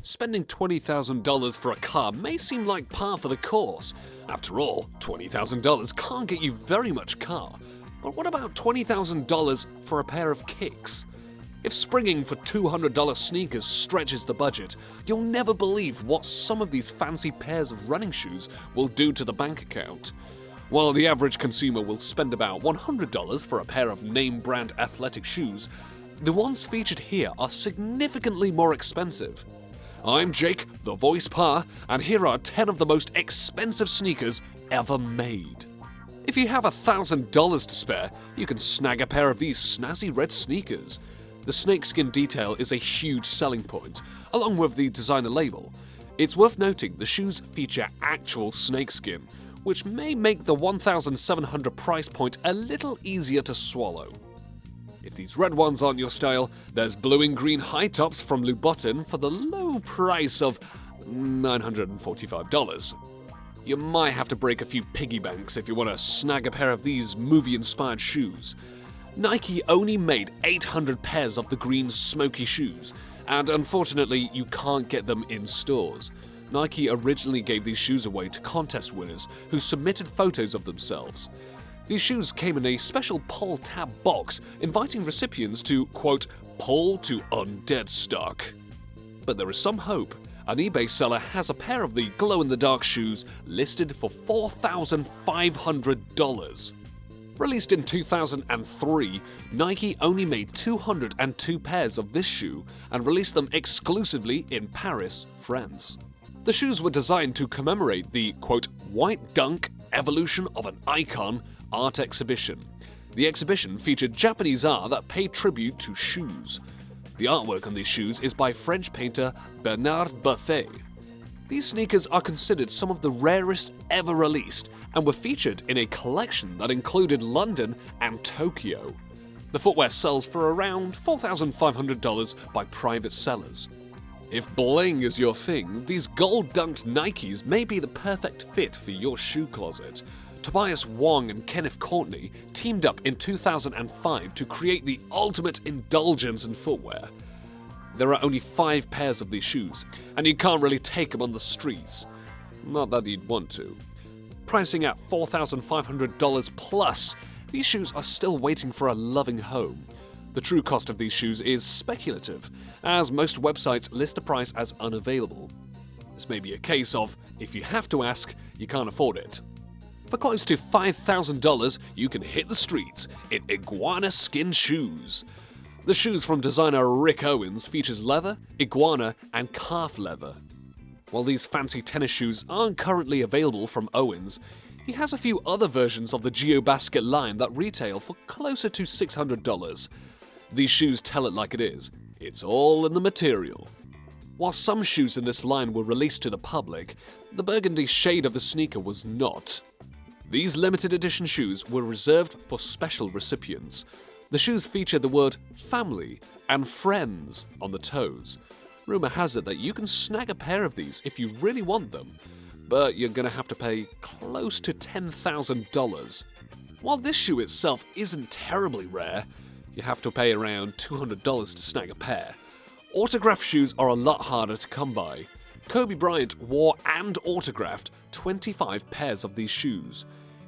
Spending $20,000 for a car may seem like par for the course. After all, $20,000 can't get you very much car. But what about $20,000 for a pair of kicks? If springing for $200 sneakers stretches the budget, you'll never believe what some of these fancy pairs of running shoes will do to the bank account. While the average consumer will spend about $100 for a pair of name-brand athletic shoes, the ones featured here are significantly more expensive. I'm Jake, the Voice Pa, and here are 10 of the most expensive sneakers ever made. If you have $1,000 to spare, you can snag a pair of these snazzy red sneakers. The snakeskin detail is a huge selling point, along with the designer label. It's worth noting the shoes feature actual snakeskin, which may make the $1,700 price point a little easier to swallow. If these red ones aren't your style, there's blue and green high tops from Loubotin for the low price of $945. You might have to break a few piggy banks if you want to snag a pair of these movie-inspired shoes. Nike only made 800 pairs of the green smoky shoes, and unfortunately you can't get them in stores. Nike originally gave these shoes away to contest winners who submitted photos of themselves. These shoes came in a special pull tab box, inviting recipients to, quote, pull to undead stock. But there is some hope. An eBay seller has a pair of the glow-in-the-dark shoes listed for $4,500. Released in 2003, Nike only made 202 pairs of this shoe and released them exclusively in Paris, France. The shoes were designed to commemorate the, quote, white dunk evolution of an icon art exhibition. The exhibition featured Japanese art that paid tribute to shoes. The artwork on these shoes is by French painter Bernard Buffet. These sneakers are considered some of the rarest ever released and were featured in a collection that included London and Tokyo. The footwear sells for around $4,500 by private sellers. If bling is your thing, these gold-dunked Nikes may be the perfect fit for your shoe closet. Tobias Wong and Kenneth Courtney teamed up in 2005 to create the ultimate indulgence in footwear. There are only 5 pairs of these shoes, and you can't really take them on the streets. Not that you'd want to. Pricing at $4,500 plus, these shoes are still waiting for a loving home. The true cost of these shoes is speculative, as most websites list the price as unavailable. This may be a case of, if you have to ask, you can't afford it. For close to $5,000, you can hit the streets in iguana skin shoes. The shoes from designer Rick Owens features leather, iguana, and calf leather. While these fancy tennis shoes aren't currently available from Owens, he has a few other versions of the Geobasket line that retail for closer to $600. These shoes tell it like it is. It's all in the material. While some shoes in this line were released to the public, the burgundy shade of the sneaker was not. These limited edition shoes were reserved for special recipients. The shoes feature the word family and friends on the toes. Rumor has it that you can snag a pair of these if you really want them, but you're gonna have to pay close to $10,000. While this shoe itself isn't terribly rare, you have to pay around $200 to snag a pair. Autograph shoes are a lot harder to come by. Kobe Bryant wore and autographed 25 pairs of these shoes.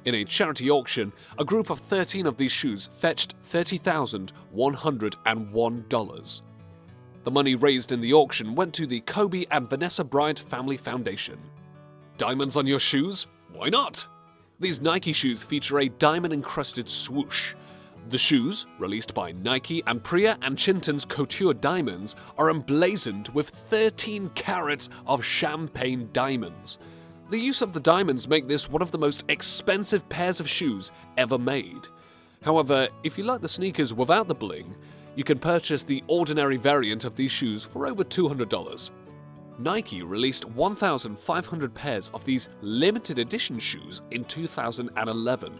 In a charity auction, a group of 13 of these shoes fetched $30,101. The money raised in the auction went to the Kobe and Vanessa Bryant Family Foundation. Diamonds on your shoes? Why not? These Nike shoes feature a diamond-encrusted swoosh. The shoes, released by Nike and Priya and Chintan's Couture Diamonds, are emblazoned with 13 carats of champagne diamonds. The use of the diamonds make this one of the most expensive pairs of shoes ever made. However, if you like the sneakers without the bling, you can purchase the ordinary variant of these shoes for over $200. Nike released 1,500 pairs of these limited edition shoes in 2011.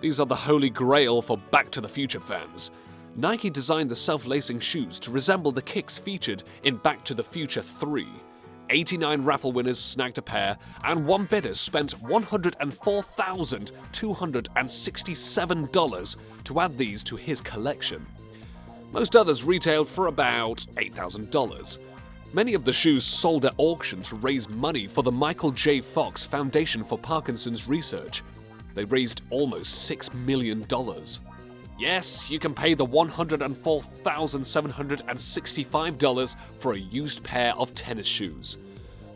These are the holy grail for Back to the Future fans. Nike designed the self-lacing shoes to resemble the kicks featured in Back to the Future 3. 89 raffle winners snagged a pair, and one bidder spent $104,267 to add these to his collection. Most others retailed for about $8,000. Many of the shoes sold at auction to raise money for the Michael J. Fox Foundation for Parkinson's Research. They raised almost $6 million. Yes, you can pay the $104,765 for a used pair of tennis shoes.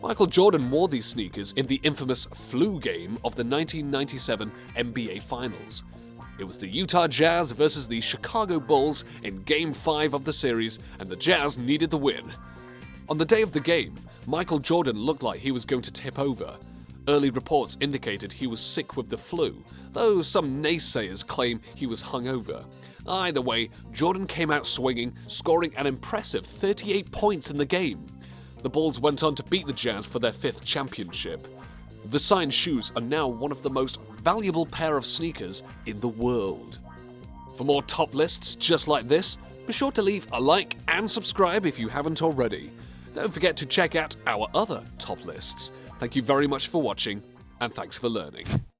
Michael Jordan wore these sneakers in the infamous flu game of the 1997 NBA Finals. It was the Utah Jazz versus the Chicago Bulls in Game 5 of the series, and the Jazz needed the win. On the day of the game, Michael Jordan looked like he was going to tip over. Early reports indicated he was sick with the flu, though some naysayers claim he was hungover. Either way, Jordan came out swinging, scoring an impressive 38 points in the game. The Bulls went on to beat the Jazz for their 5th championship. The signed shoes are now one of the most valuable pair of sneakers in the world. For more top lists just like this, be sure to leave a like and subscribe if you haven't already. Don't forget to check out our other top lists. Thank you very much for watching, and thanks for learning.